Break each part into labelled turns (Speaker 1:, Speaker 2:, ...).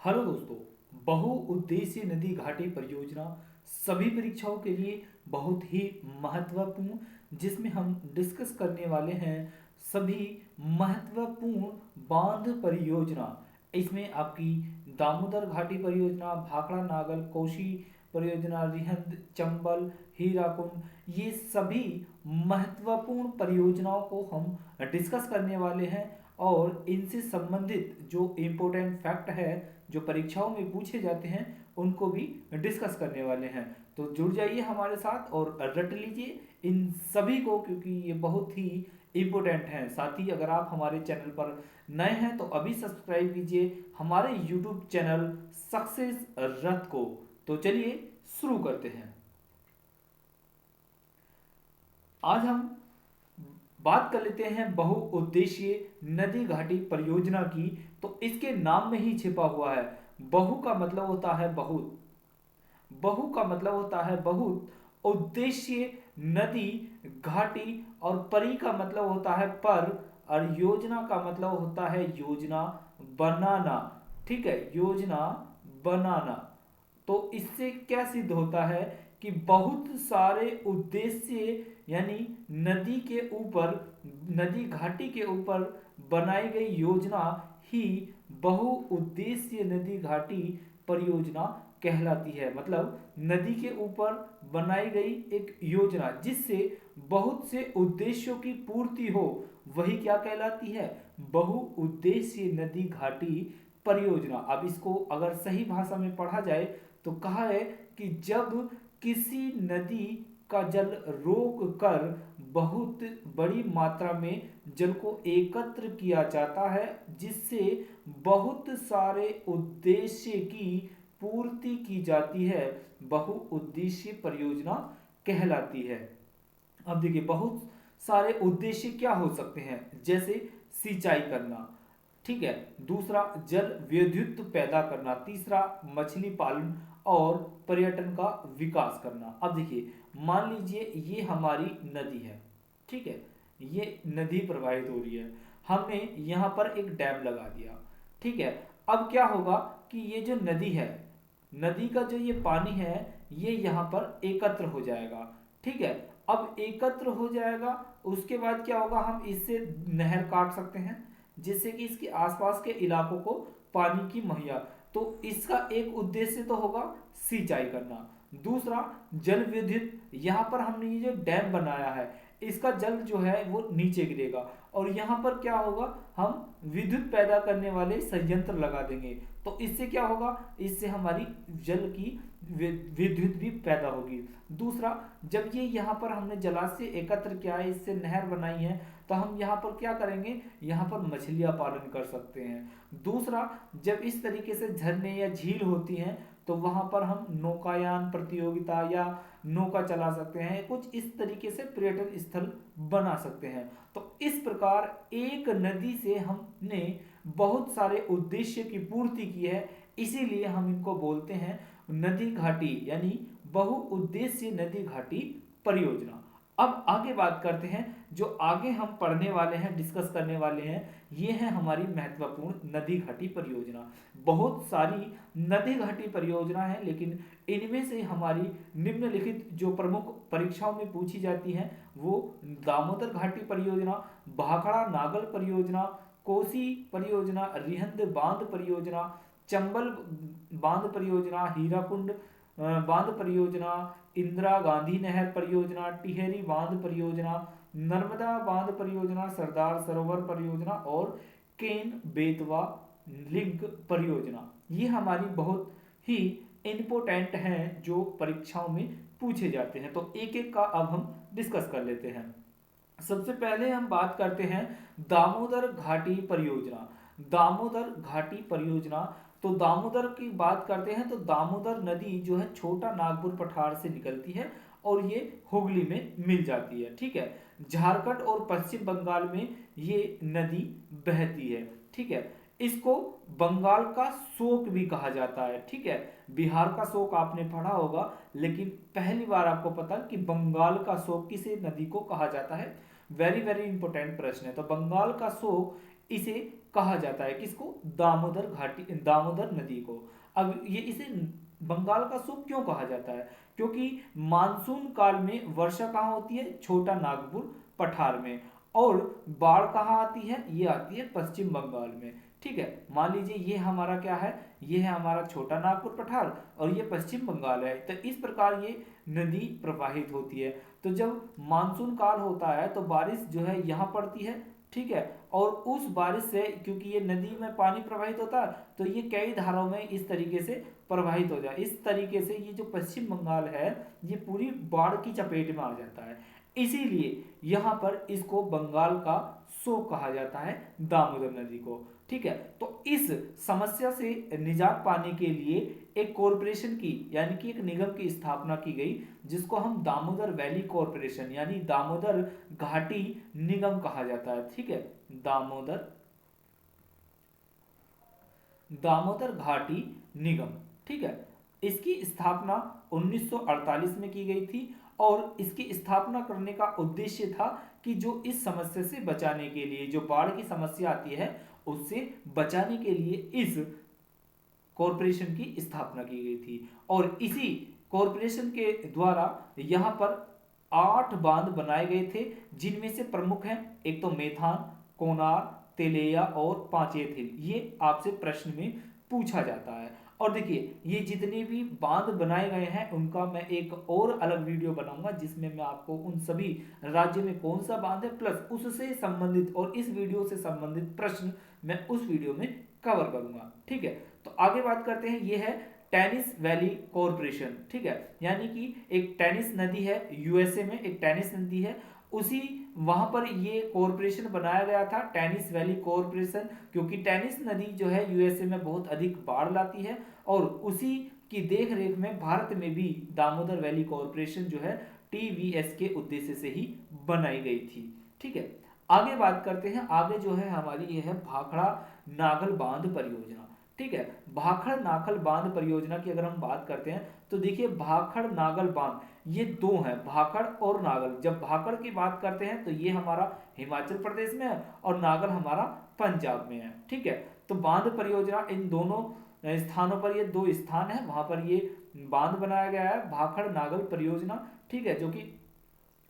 Speaker 1: Hello दोस्तों। बहुउद्देशीय नदी घाटी परियोजना सभी परीक्षाओं के लिए बहुत ही महत्वपूर्ण, जिसमें हम डिस्कस करने वाले हैं सभी महत्वपूर्ण बांध परियोजना। इसमें आपकी दामोदर घाटी परियोजना, भाखड़ा नागल कोशी परियोजना, रिहंद, चंबल, हीराकुंड, ये सभी महत्वपूर्ण परियोजनाओं को हम डिस्कस करने वाले हैं। और इनसे संबंधित जो इम्पोर्टेंट फैक्ट है जो परीक्षाओं में पूछे जाते हैं उनको भी डिस्कस करने वाले हैं। तो जुड़ जाइए हमारे साथ और रट लीजिए इन सभी को, क्योंकि ये बहुत ही इम्पोर्टेंट हैं। साथ ही अगर आप हमारे चैनल पर नए हैं तो अभी सब्सक्राइब कीजिए हमारे यूट्यूब चैनल सक्सेस रथ को। तो चलिए शुरू करते हैं। आज हम बात कर लेते हैं बहुउद्देशीय नदी घाटी परियोजना की। तो इसके नाम में ही छिपा हुआ है। बहु का मतलब होता है बहुत, बहु का मतलब होता है बहुत, उद्देश्य नदी घाटी, और परी का मतलब होता है पर, और योजना का मतलब होता है योजना बनाना। ठीक है, योजना बनाना। तो इससे क्या सिद्ध होता है कि बहुत सारे उद्देश्य यानी नदी के ऊपर, नदी घाटी के ऊपर बनाई गई योजना ही बहुउद्देशीय नदी घाटी परियोजना कहलाती है। मतलब नदी के ऊपर बनाई गई एक योजना जिससे बहुत से उद्देश्यों की पूर्ति हो, वही क्या कहलाती है? बहुउद्देशीय नदी घाटी परियोजना। अब इसको अगर सही भाषा में पढ़ा जाए तो कहा है कि जब किसी नदी का जल रोक कर बहुत बड़ी मात्रा में जल को एकत्र किया जाता है, जिससे बहुत सारे उद्देश्य की पूर्ति की जाती है, बहुउद्देशीय परियोजना कहलाती है। अब देखिए बहुत सारे उद्देश्य क्या हो सकते हैं, जैसे सिंचाई करना, ठीक है, दूसरा जल विद्युत पैदा करना, तीसरा मछली पालन और पर्यटन का विकास करना। अब देखिए मान लीजिए ये हमारी नदी है, ठीक है, ये नदी प्रवाहित हो रही है, हमने यहाँ पर एक डैम लगा दिया, ठीक है। अब क्या होगा कि ये जो नदी है, नदी का जो ये पानी है ये यहाँ पर एकत्र हो जाएगा, ठीक है। अब एकत्र हो जाएगा, उसके बाद क्या होगा, हम इससे नहर काट सकते हैं जिससे कि इसके आसपास के इलाकों को पानी की मुहैया। तो इसका एक उद्देश्य तो होगा सिंचाई करना। दूसरा जल विद्युत, यहाँ पर हमने ये जो डैम बनाया है इसका जल जो है वो नीचे गिरेगा और यहाँ पर क्या होगा, हम विद्युत पैदा करने वाले संयंत्र लगा देंगे। तो इससे क्या होगा, इससे हमारी जल की विद्युत भी पैदा होगी। दूसरा, जब ये यहाँ पर हमने जलाशय एकत्र किया है, इससे नहर बनाई है, तो हम यहाँ पर क्या करेंगे, यहाँ पर मछलियाँ पालन कर सकते हैं। दूसरा, जब इस तरीके से झरने या झील होती हैं तो वहाँ पर हम नौकायान प्रतियोगिता या नौका चला सकते हैं, कुछ इस तरीके से पर्यटन स्थल बना सकते हैं। तो इस प्रकार एक नदी से हमने बहुत सारे उद्देश्य की पूर्ति की है, इसीलिए हम इनको बोलते हैं नदी घाटी यानी बहुउद्देशीय नदी घाटी परियोजना। अब आगे बात करते हैं, जो आगे हम पढ़ने वाले हैं, डिस्कस करने वाले हैं, ये है हमारी महत्वपूर्ण नदी घाटी परियोजना। बहुत सारी नदी घाटी परियोजना है, लेकिन इनमें से हमारी निम्नलिखित जो प्रमुख परीक्षाओं में पूछी जाती हैं वो दामोदर घाटी परियोजना, भाखड़ा नागल परियोजना, कोसी परियोजना, रिहंद बांध परियोजना, चंबल बांध परियोजना, हीराकुंड बांध परियोजना, इंदिरा गांधी नहर परियोजना, टिहरी बांध परियोजना, नर्मदा बांध परियोजना, सरदार सरोवर परियोजना और केन बेतवा लिंक परियोजना। ये हमारी बहुत ही इम्पोर्टेंट हैं जो परीक्षाओं में पूछे जाते हैं। तो एक एक का अब हम डिस्कस कर लेते हैं। सबसे पहले हम बात करते हैं दामोदर घाटी परियोजना। दामोदर घाटी परियोजना, तो दामोदर की बात करते हैं तो दामोदर नदी जो है छोटा नागपुर पठार से निकलती है और ये हुगली में मिल जाती है, ठीक है। झारखंड और पश्चिम बंगाल में ये नदी बहती है, ठीक है। इसको बंगाल का शोक भी कहा जाता है, ठीक है। बिहार का शोक आपने पढ़ा होगा, लेकिन पहली बार आपको पता कि बंगाल का शोक किसे नदी को कहा जाता है। वेरी वेरी इंपॉर्टेंट प्रश्न है। तो बंगाल का शोक इसे कहा जाता है। किसको? दामोदर घाटी, दामोदर नदी को। अब ये इसे बंगाल का सूप क्यों कहा जाता है? क्योंकि मानसून काल में वर्षा कहाँ होती है? छोटा नागपुर पठार में। और बाढ़ कहाँ आती है? ये आती है पश्चिम बंगाल में। ठीक है, मान लीजिए ये हमारा क्या है? ये है हमारा छोटा नागपुर पठार और ये पश्चिम बंगाल है। तो इस प्रकार ये नदी प्रवाहित होती है। तो जब मानसून काल होता है तो बारिश जो है यहाँ पड़ती है। ठीक है, और उस बारिश से, क्योंकि ये नदी में पानी प्रवाहित होता है, तो ये कई धाराओं में इस तरीके से प्रवाहित हो जाए। इस तरीके से ये जो पश्चिम बंगाल है ये पूरी बाढ़ की चपेट में आ जाता है। इसीलिए यहाँ पर इसको बंगाल का शोक कहा जाता है, दामोदर नदी को। ठीक है, तो इस समस्या से निजात पाने के लिए एक कॉरपोरेशन की, यानी कि एक निगम की स्थापना की गई, जिसको हम दामोदर वैली कॉरपोरेशन यानी दामोदर घाटी निगम कहा जाता है। ठीक है, दामोदर दामोदर घाटी निगम। ठीक है, इसकी स्थापना 1948 में की गई थी और इसकी स्थापना करने का उद्देश्य था कि जो इस समस्या से बचाने के लिए, जो बाढ़ की समस्या आती है उससे बचाने के लिए इस कॉरपोरेशन की स्थापना की गई थी। और इसी कॉरपोरेशन के द्वारा यहाँ पर 8 बांध बनाए गए थे, जिनमें से प्रमुख हैं एक तो मेथान, कोनार, तेलिया और पाचेथिल। ये आपसे प्रश्न में पूछा जाता है। और देखिए, ये जितने भी बांध बनाए गए हैं उनका मैं एक और अलग वीडियो बनाऊंगा, जिसमें मैं आपको उन सभी राज्य में कौन सा बांध है प्लस उससे संबंधित और इस वीडियो से संबंधित प्रश्न मैं उस वीडियो में कवर करूंगा। ठीक है, तो आगे बात करते हैं। ये है टेनिस वैली कॉरपोरेशन। ठीक है, यानी कि एक टेनिस नदी है, यूएसए में एक टेनिस नदी है, उसी वहां पर ये कॉरपोरेशन बनाया गया था, टेनिस वैली कॉरपोरेशन। क्योंकि टेनिस नदी जो है यूएसए में बहुत अधिक बाढ़ लाती है और उसी की देख रेख में भारत में भी दामोदर वैली कॉरपोरेशन जो है टीवीएस के उद्देश्य से ही बनाई गई थी। ठीक है, आगे बात करते हैं। आगे जो है हमारी ये है भाखड़ा नागल बांध परियोजना। ठीक है, भाखड़ नागल बांध परियोजना की अगर हम बात करते हैं तो देखिए, भाखड़ नागल बांध ये दो हैं, भाखड़ और नागल। जब भाखड़ की बात करते हैं तो ये हमारा हिमाचल प्रदेश में है और नागल हमारा पंजाब में है। ठीक है, तो बांध परियोजना इन दोनों स्थानों पर, ये दो स्थान है वहां पर ये बांध बनाया गया है, भाखड़ नागल परियोजना। ठीक है, जो कि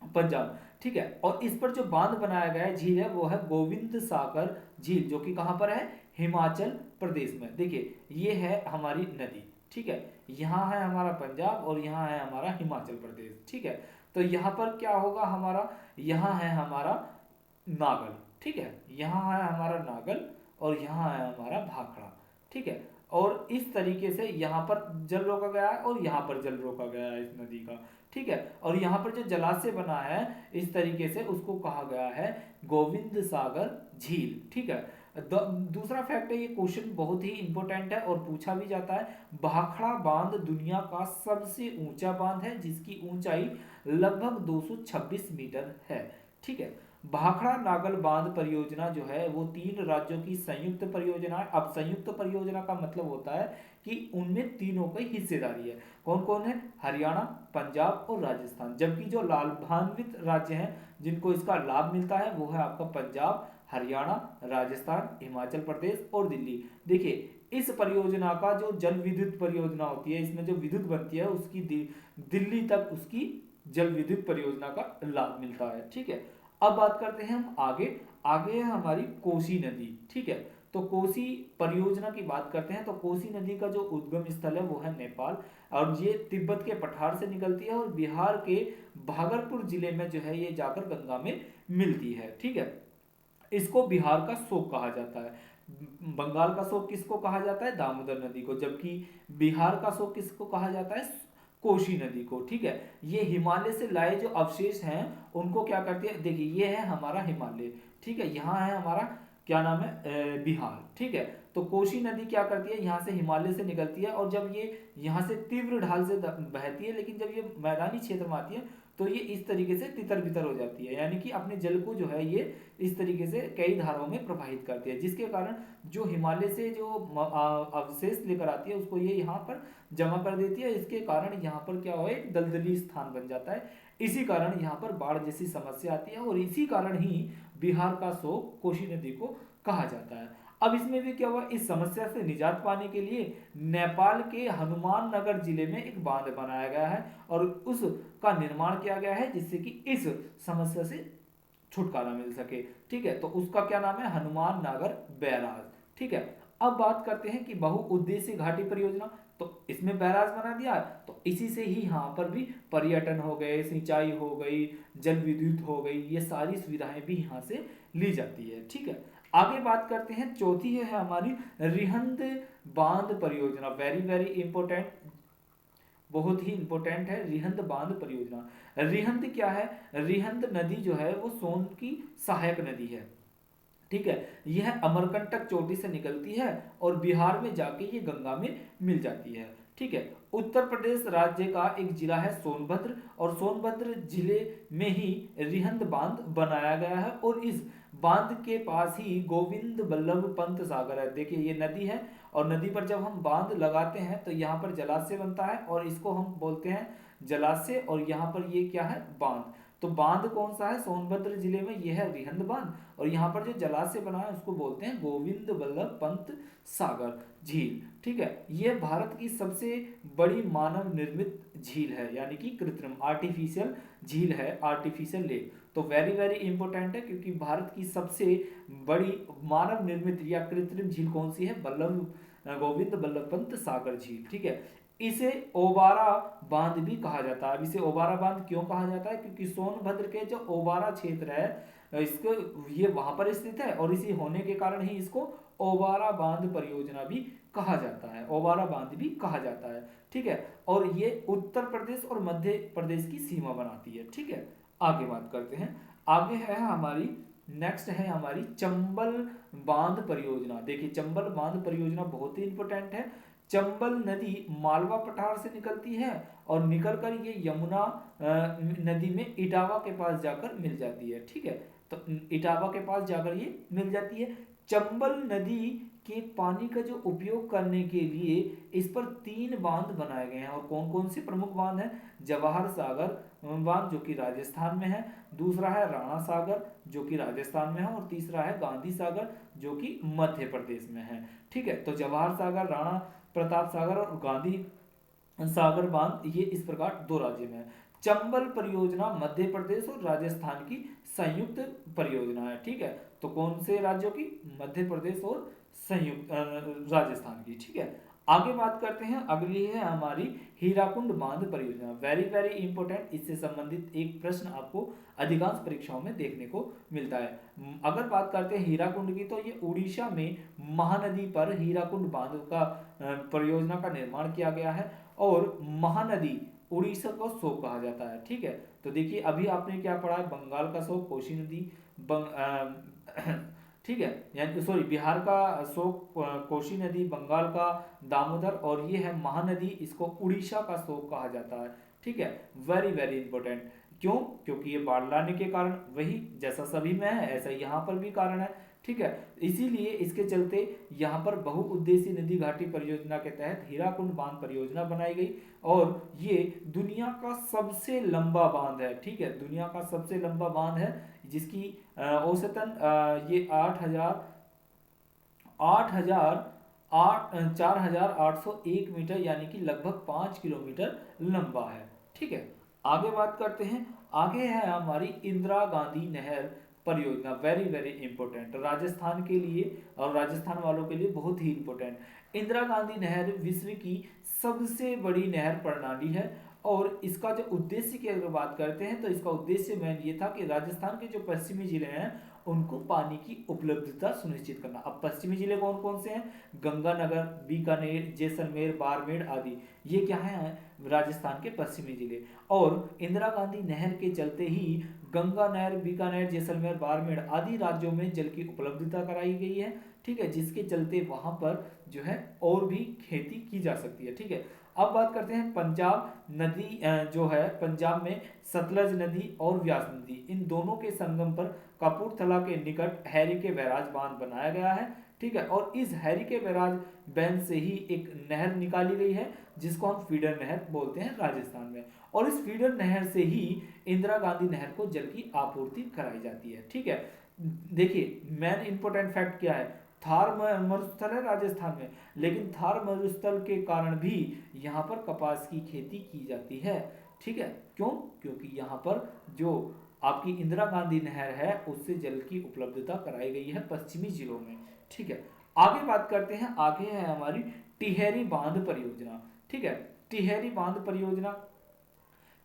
Speaker 1: पंजाब। ठीक है, और इस पर जो बांध बनाया गया है, झील है, वो है गोविंद सागर झील, जो कि कहां पर है? हिमाचल प्रदेश में। देखिए, ये है हमारी नदी। ठीक है, यहाँ है हमारा पंजाब और यहाँ है हमारा हिमाचल प्रदेश। ठीक है, तो यहाँ पर क्या होगा हमारा? यहाँ है हमारा नागल। ठीक है, यहाँ है हमारा नागल और यहाँ है हमारा भाखड़ा। ठीक है, और इस तरीके से यहाँ पर जल रोका गया है और यहाँ पर जल रोका गया है इस नदी का। ठीक है, और यहाँ पर जो जलाशय बना है इस तरीके से, उसको कहा गया है गोविंद सागर झील। ठीक है, दूसरा फैक्ट है, ये क्वेश्चन बहुत ही इंपॉर्टेंट है और पूछा भी जाता है। भाखड़ा बांध दुनिया का सबसे ऊंचा बांध है, जिसकी ऊंचाई लगभग 226 मीटर है। ठीक है, भाखड़ा नागल बांध परियोजना जो है वो 3 राज्यों की संयुक्त परियोजना है। अब संयुक्त परियोजना का मतलब होता है कि उनमें तीनों की हिस्सेदारी है। कौन कौन है? हरियाणा, पंजाब और राजस्थान। जबकि जो लाभान्वित राज्य हैं जिनको इसका लाभ मिलता है वो है आपका पंजाब, हरियाणा, राजस्थान, हिमाचल प्रदेश और दिल्ली। देखिए, इस परियोजना का जो जल विद्युत परियोजना होती है, इसमें जो विद्युत बनती है उसकी दिल्ली तक उसकी जल विद्युत परियोजना का लाभ मिलता है। ठीक है, अब बात करते हैं हम आगे। आगे है हमारी कोसी नदी। ठीक है, तो कोसी परियोजना की बात करते हैं तो कोसी नदी का जो उद्गम स्थल है वो है नेपाल और ये तिब्बत के पठार से निकलती है और बिहार के भागलपुर जिले में जो है ये जाकर गंगा में मिलती है। ठीक है, इसको बिहार का शोक कहा जाता है। बंगाल का शोक किसको कहा जाता है? दामोदर नदी को। जबकि बिहार का शोक किसको कहा जाता है? कोसी नदी को। ठीक है, ये हिमालय से लाए जो अवशेष हैं उनको क्या करती है? देखिए, ये है हमारा हिमालय। ठीक है, यहाँ है हमारा क्या नाम है? बिहार। ठीक है, तो कोसी नदी क्या करती है? यहाँ से हिमालय से निकलती है और जब ये यहाँ से तीव्र ढाल से बहती है, लेकिन जब ये मैदानी क्षेत्र में आती है तो ये इस तरीके से तितर बितर हो जाती है, यानी कि अपने जल को जो है ये इस तरीके से कई धाराओं में प्रवाहित करती है, जिसके कारण जो हिमालय से जो अवशेष लेकर आती है उसको ये यहाँ पर जमा कर देती है। इसके कारण यहाँ पर क्या हो, एक दलदली स्थान बन जाता है। इसी कारण यहाँ पर बाढ़ जैसी समस्या आती है और इसी कारण ही बिहार का शोक कोसी नदी को कहा जाता है। अब इसमें भी क्या हुआ, इस समस्या से निजात पाने के लिए नेपाल के हनुमान नगर जिले में एक बांध बनाया गया है और उसका निर्माण किया गया है जिससे कि इस समस्या से छुटकारा मिल सके। ठीक है, तो उसका क्या नाम है, हनुमान नगर बैराज। ठीक है, अब बात करते हैं कि बहुउद्देशीय घाटी परियोजना, तो इसमें बैराज बना दिया, तो इसी से ही यहाँ पर भी पर्यटन हो गए, सिंचाई हो गई, जल विद्युत हो गई, ये सारी सुविधाएं भी यहाँ से ली जाती है। ठीक है, आगे बात करते हैं, चौथी है हमारी रिहंद बांध परियोजना, वेरी वेरी इंपॉर्टेंट, बहुत ही इंपॉर्टेंट है रिहंद बांध परियोजना। रिहंद क्या है, रिहंद नदी जो है वो सोन की सहायक नदी है। ठीक है, यह अमरकंटक चोटी से निकलती है और बिहार में जाके ये गंगा में मिल जाती है। ठीक है, उत्तर प्रदेश राज्य का एक जिला है सोनभद्र और सोनभद्र जिले में ही रिहंद बांध बनाया गया है और इस बांध के पास ही गोविंद बल्लभ पंत सागर है। देखिए ये नदी है और नदी पर जब हम बांध लगाते हैं तो यहाँ पर जलाशय बनता है और इसको हम बोलते हैं जलाशय, और यहाँ पर ये क्या है, बांध। तो बांध कौन सा है, सोनभद्र जिले में यह है रिहंद बांध, और यहाँ पर जो जलाशय बना है उसको बोलते हैं गोविंद बल्लभ पंत सागर झील। ठीक है, यह भारत की सबसे बड़ी मानव निर्मित झील है, यानी कि कृत्रिम आर्टिफिशियल झील है, आर्टिफिशियल लेक। तो वेरी वेरी इंपॉर्टेंट है क्योंकि भारत की सबसे बड़ी मानव निर्मित या कृत्रिम झील कौन सी है, गोविंद बल्लभ पंत सागर झील। ठीक है, इसे ओबारा बांध भी कहा जाता है। अब इसे ओबारा बांध क्यों कहा जाता है, क्योंकि सोनभद्र के जो ओबारा क्षेत्र है इसको, ये वहां पर स्थित है और इसी होने के कारण ही इसको ओबारा बांध परियोजना भी कहा जाता है, ओबारा बांध भी कहा जाता है। ठीक है, और ये उत्तर प्रदेश और मध्य प्रदेश की सीमा बनाती है। ठीक है, आगे बात करते हैं, आगे है हमारी, नेक्स्ट है हमारी चंबल बांध परियोजना। देखिए चंबल बांध परियोजना बहुत ही इंपॉर्टेंट है। चंबल नदी मालवा पठार से निकलती है और निकलकर ये यमुना नदी में इटावा के पास जाकर मिल जाती है। ठीक है, तो इटावा के पास जाकर ये मिल जाती है। चंबल नदी के पानी का जो उपयोग करने के लिए इस पर 3 बांध बनाए गए हैं, और कौन कौन से प्रमुख बांध हैं, जवाहर सागर बांध जो कि राजस्थान में है, दूसरा है राणा सागर जो कि राजस्थान में है, और तीसरा है गांधी सागर जो कि मध्य प्रदेश में है। ठीक है, तो जवाहर सागर, राणा प्रताप सागर और गांधी सागर बांध ये इस प्रकार 2 राज्य में है। चंबल परियोजना मध्य प्रदेश और राजस्थान की संयुक्त परियोजना है। ठीक है, तो कौन से राज्यों की, मध्य प्रदेश और संयुक्त राजस्थान की। ठीक है, आगे बात करते हैं, अगली है हमारी हीराकुंड बांध परियोजना, वेरी वेरी इंपॉर्टेंट। इससे संबंधित एक प्रश्न आपको अधिकांश परीक्षाओं में देखने को मिलता है। अगर बात करते हैं हीराकुंड की, तो ये उड़ीसा में महानदी पर हीराकुंड बांध का परियोजना का निर्माण किया गया है, और महानदी उड़ीसा को शोक कहा जाता है। ठीक है, तो देखिए अभी आपने क्या पढ़ा है, बंगाल का शोक कोसी नदी, ठीक है, यानी सॉरी बिहार का शोक कोसी नदी, बंगाल का दामोदर, और ये है महानदी, इसको उड़ीसा का शोक कहा जाता है। ठीक है, वेरी वेरी इंपॉर्टेंट। क्यों, क्योंकि ये बाढ़ लाने के कारण, वही जैसा सभी में है ऐसा यहाँ पर भी कारण है। ठीक है, इसीलिए इसके चलते यहाँ पर बहुउद्देशीय नदी घाटी परियोजना के तहत हीराकुंड बांध परियोजना बनाई गई, और ये दुनिया का सबसे लंबा बांध है। ठीक है, दुनिया का सबसे लंबा बांध है, जिसकी औसतन ये 4,801 मीटर यानी कि लगभग 5 किलोमीटर लंबा है। ठीक है, आगे बात करते हैं, आगे है हमारी इंदिरा गांधी नहर परियोजना, वेरी वेरी इंपॉर्टेंट, राजस्थान के लिए और राजस्थान वालों के लिए बहुत ही इंपॉर्टेंट। इंदिरा गांधी नहर विश्व की सबसे बड़ी नहर प्रणाली है, और इसका जो उद्देश्य की अगर बात करते हैं तो इसका उद्देश्य मेन ये था कि राजस्थान के जो पश्चिमी जिले हैं उनको पानी की उपलब्धता सुनिश्चित करना। अब पश्चिमी जिले कौन कौन से हैं, गंगानगर, बीकानेर, जैसलमेर, बाड़मेर आदि, ये क्या है, राजस्थान के पश्चिमी जिले। और इंदिरा गांधी नहर के चलते ही गंगा नहर, बीकानेर, जैसलमेर, बाड़मेर आदि राज्यों में जल की उपलब्धता कराई गई है। ठीक है, जिसके चलते वहां पर जो है और भी खेती की जा सकती है। ठीक है, अब बात करते हैं पंजाब नदी, जो है पंजाब में सतलज नदी और व्यास नदी, इन दोनों के संगम पर कपूरथला के निकट हैरी के बैराज बांध बनाया गया है। ठीक है, और इस हैरी के बैराज बैंड से ही एक नहर निकाली गई है जिसको हम फीडर नहर बोलते हैं राजस्थान में, और इस फीडर नहर से ही इंदिरा गांधी नहर को जल की आपूर्ति कराई जाती है। ठीक है, देखिए मेन इंपॉर्टेंट फैक्ट क्या है, थार मरुस्थल है राजस्थान में, लेकिन थार मरुस्थल के कारण भी यहाँ पर कपास की खेती की जाती है। ठीक है, क्यों? क्योंकि यहाँ पर जो आपकी इंदिरा गांधी नहर है उससे जल की उपलब्धता कराई गई है पश्चिमी जिलों में। ठीक है, आगे बात करते हैं, आगे है हमारी टिहरी बांध परियोजना। ठीक है, टिहरी बांध परियोजना,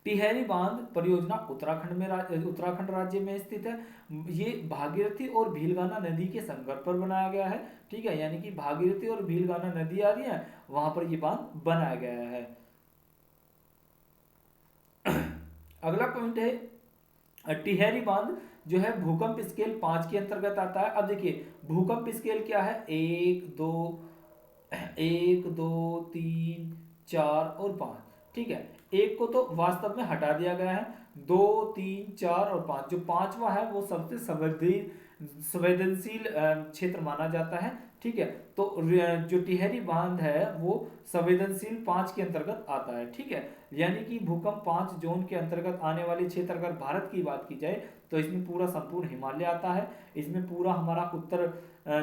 Speaker 1: टिहरी बांध परियोजना उत्तराखंड में उत्तराखंड राज्य में स्थित है। ये भागीरथी और भीलगाना नदी के संगम पर बनाया गया है। ठीक है, यानी कि भागीरथी और भीलगाना नदी आ रही है, वहां पर ये बांध बनाया गया है। अगला पॉइंट है टिहरी बांध जो है भूकंप स्केल 5 के अंतर्गत आता है। अब देखिए भूकंप स्केल क्या है, 1 2 3 4 और 5। ठीक है, एक को तो वास्तव में हटा दिया गया है, 2 3 4 और 5, जो पांचवा है वो सबसे संवेदनशील क्षेत्र माना जाता है। ठीक है, तो जो टिहरी बांध है वो संवेदनशील 5 के अंतर्गत आता है। ठीक है, यानी कि भूकंप 5 जोन के अंतर्गत आने वाले क्षेत्र अगर भारत की बात की जाए तो इसमें पूरा संपूर्ण हिमालय आता है, इसमें पूरा हमारा उत्तर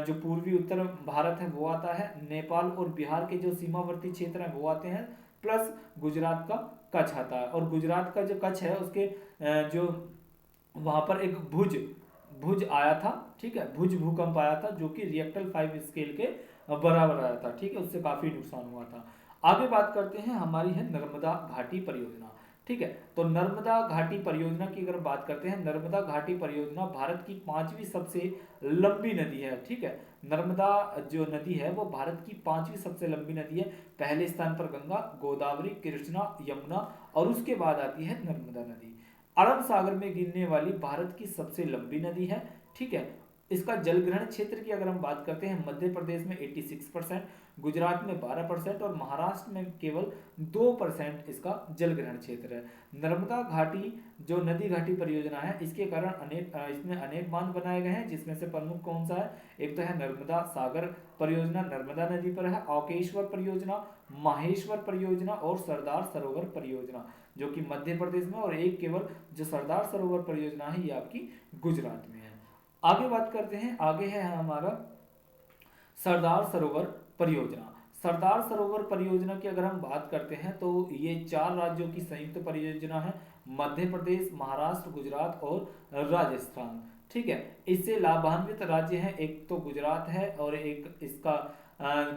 Speaker 1: जो पूर्वी उत्तर भारत है वो आता है, नेपाल और बिहार के जो सीमावर्ती क्षेत्र हैं वो आते हैं, प्लस गुजरात का कच्छ आता है। और गुजरात का जो कच्छ है उसके जो वहां पर एक भुज भुज आया था। ठीक है, भुज भूकंप आया था जो कि रिएक्टर 5 स्केल के बराबर आया था। ठीक है, उससे काफी नुकसान हुआ था। आगे बात करते हैं, हमारी है नर्मदा घाटी परियोजना। ठीक है, तो नर्मदा घाटी परियोजना की अगर बात करते हैं, नर्मदा घाटी परियोजना भारत की 5वीं सबसे लंबी नदी है। ठीक है, नर्मदा जो नदी है वो भारत की 5वीं सबसे लंबी नदी है। पहले स्थान पर गंगा, गोदावरी, कृष्णा, यमुना और उसके बाद आती है नर्मदा नदी। अरब सागर में गिरने वाली भारत की सबसे लंबी नदी है। ठीक है, इसका जलग्रहण क्षेत्र की अगर हम बात करते हैं, मध्य प्रदेश में 86%, गुजरात में 12% और महाराष्ट्र में केवल 2% इसका जलग्रहण क्षेत्र है। नर्मदा घाटी जो नदी घाटी परियोजना है इसके कारण इसमें अनेक बांध बनाए गए हैं, जिसमें से प्रमुख कौन सा है, एक तो है नर्मदा सागर परियोजना, नर्मदा नदी पर है, औकेश्वर परियोजना, माहेश्वर परियोजना और सरदार सरोवर परियोजना जो कि मध्य प्रदेश में, और एक केवल जो सरदार सरोवर परियोजना है ये आपकी गुजरात में है। आगे बात करते हैं, आगे है हमारा सरदार सरोवर परियोजना। सरदार सरोवर परियोजना की अगर हम बात करते हैं तो ये 4 राज्यों की संयुक्त परियोजना है, मध्य प्रदेश, महाराष्ट्र, गुजरात और राजस्थान। ठीक है, इससे लाभान्वित राज्य हैं, एक तो गुजरात है और एक इसका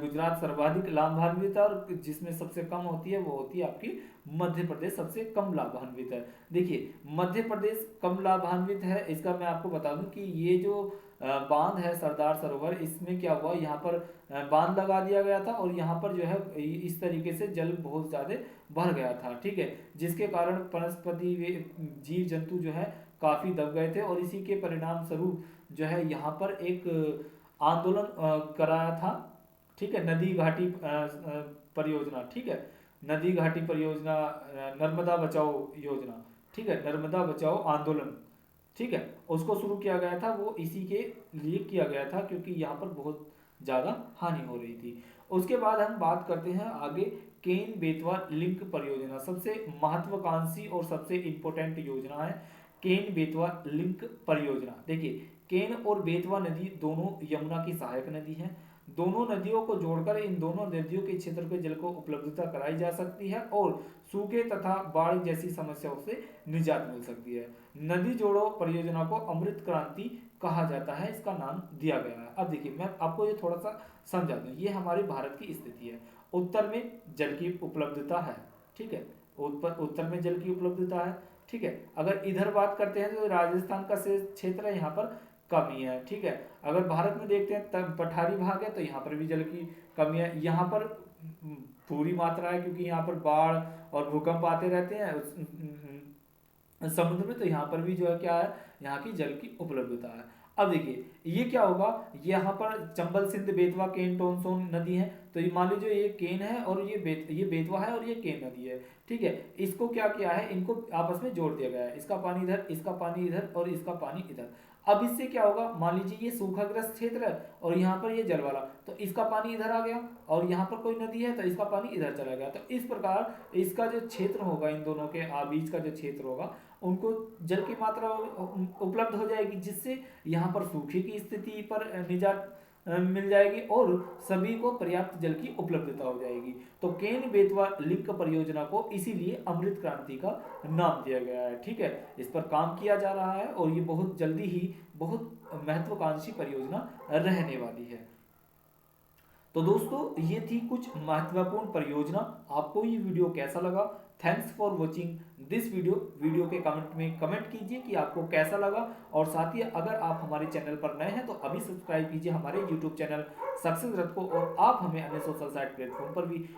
Speaker 1: गुजरात सर्वाधिक लाभान्वित है, और जिसमें सबसे कम होती है वो होती है आपकी मध्य प्रदेश सबसे कम लाभान्वित है। देखिए मध्य प्रदेश कम लाभान्वित है, इसका मैं आपको बता दूं कि ये जो बांध है सरदार सरोवर, इसमें क्या हुआ, यहाँ पर बांध लगा दिया गया था और यहाँ पर जो है इस तरीके से जल बहुत ज्यादा भर गया था। ठीक है, जिसके कारण वनस्पति जीव जंतु जो है काफी दब गए थे, और इसी के परिणाम स्वरूप जो है यहाँ पर एक आंदोलन कराया था। ठीक है, नदी घाटी परियोजना। ठीक है, नदी घाटी परियोजना, नर्मदा बचाओ योजना। ठीक है, नर्मदा बचाओ आंदोलन। ठीक है, उसको शुरू किया गया था, वो इसी के लिए किया गया था क्योंकि यहाँ पर बहुत ज़्यादा हानि हो रही थी। उसके बाद हम बात करते हैं आगे केन बेतवा लिंक परियोजना, सबसे महत्वाकांक्षी और सबसे इंपॉर्टेंट योजना है केन बेतवा लिंक परियोजना। देखिए केन और बेतवा नदी दोनों यमुना की सहायक नदी है, दोनों नदियों को जोड़कर इन दोनों नदियों के क्षेत्र के जल को उपलब्धता कराई जा सकती है और सूखे तथा बाढ़ जैसी समस्याओं से निजात मिल सकती है। नदी जोड़ो परियोजना को अमृत क्रांति कहा जाता है, इसका नाम दिया गया है। अब देखिए मैं आपको ये थोड़ा सा समझा दूं, ये हमारे भारत की स्थिति है, उत्तर में जल की उपलब्धता है। ठीक है, उत्तर में जल की उपलब्धता है। ठीक है, अगर इधर बात करते हैं तो राजस्थान का क्षेत्र है, यहाँ पर कमी है। ठीक है, अगर भारत में देखते हैं तब पठारी भाग है तो यहाँ पर भी जल की कमी है, यहाँ पर पूरी मात्रा है क्योंकि यहाँ पर बाढ़ और भूकंप आते रहते हैं समुद्र में, तो यहाँ पर भी जो है क्या है, यहाँ की जल की उपलब्धता है। अब देखिए ये क्या होगा, यहाँ पर चंबल सिंध बेतवा केन टोनसोन नदी है, तो ये मान लीजिए ये केन है और ये बेतवा है और ये केन नदी है। ठीक है, इसको क्या किया है, इनको आपस में जोड़ दिया गया है, इसका पानी इधर, इसका पानी इधर और इसका पानी इधर। अब इससे क्या होगा, मान लीजिए ये सूखाग्रस्त क्षेत्र है और यहाँ पर ये जल वाला, तो इसका पानी इधर आ गया और यहाँ पर कोई नदी है तो इसका पानी इधर चला गया। तो इस प्रकार इसका जो क्षेत्र होगा, इन दोनों के बीच का जो क्षेत्र होगा, उनको जल की मात्रा उपलब्ध हो जाएगी, जिससे यहाँ पर सूखे की स्थिति पर निजात मिल जाएगी और सभी को पर्याप्त जल की उपलब्धता हो जाएगी। तो केन बेतवा लिंक परियोजना को इसीलिए अमृत क्रांति का नाम दिया गया है। ठीक है, इस पर काम किया जा रहा है और ये बहुत जल्दी ही बहुत महत्वाकांक्षी परियोजना रहने वाली है। तो दोस्तों ये थी कुछ महत्वपूर्ण परियोजना। आपको ये वीडियो कैसा लगा? Thanks for watching this video के कमेंट में कमेंट कीजिए कि आपको कैसा लगा। और साथ ही अगर आप हमारे चैनल पर नए हैं तो अभी सब्सक्राइब कीजिए हमारे यूट्यूब चैनल सक्सेस रथ को, और आप हमें अन्य सोशल साइट प्लेटफॉर्म पर भी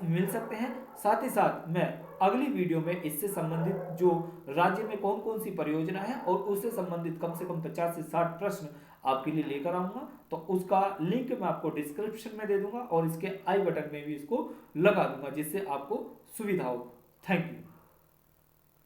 Speaker 1: मिल सकते हैं। साथ ही साथ मैं अगली वीडियो में इससे संबंधित जो राज्य में कौन कौन सी परियोजना है और उससे संबंधित कम से कम 50 से 60 प्रश्न आपके लिए लेकर आऊंगा। तो उसका लिंक मैं आपको डिस्क्रिप्शन में दे दूंगा और इसके आई बटन में भी इसको लगा दूंगा जिससे आपको सुविधा हो। Thank you.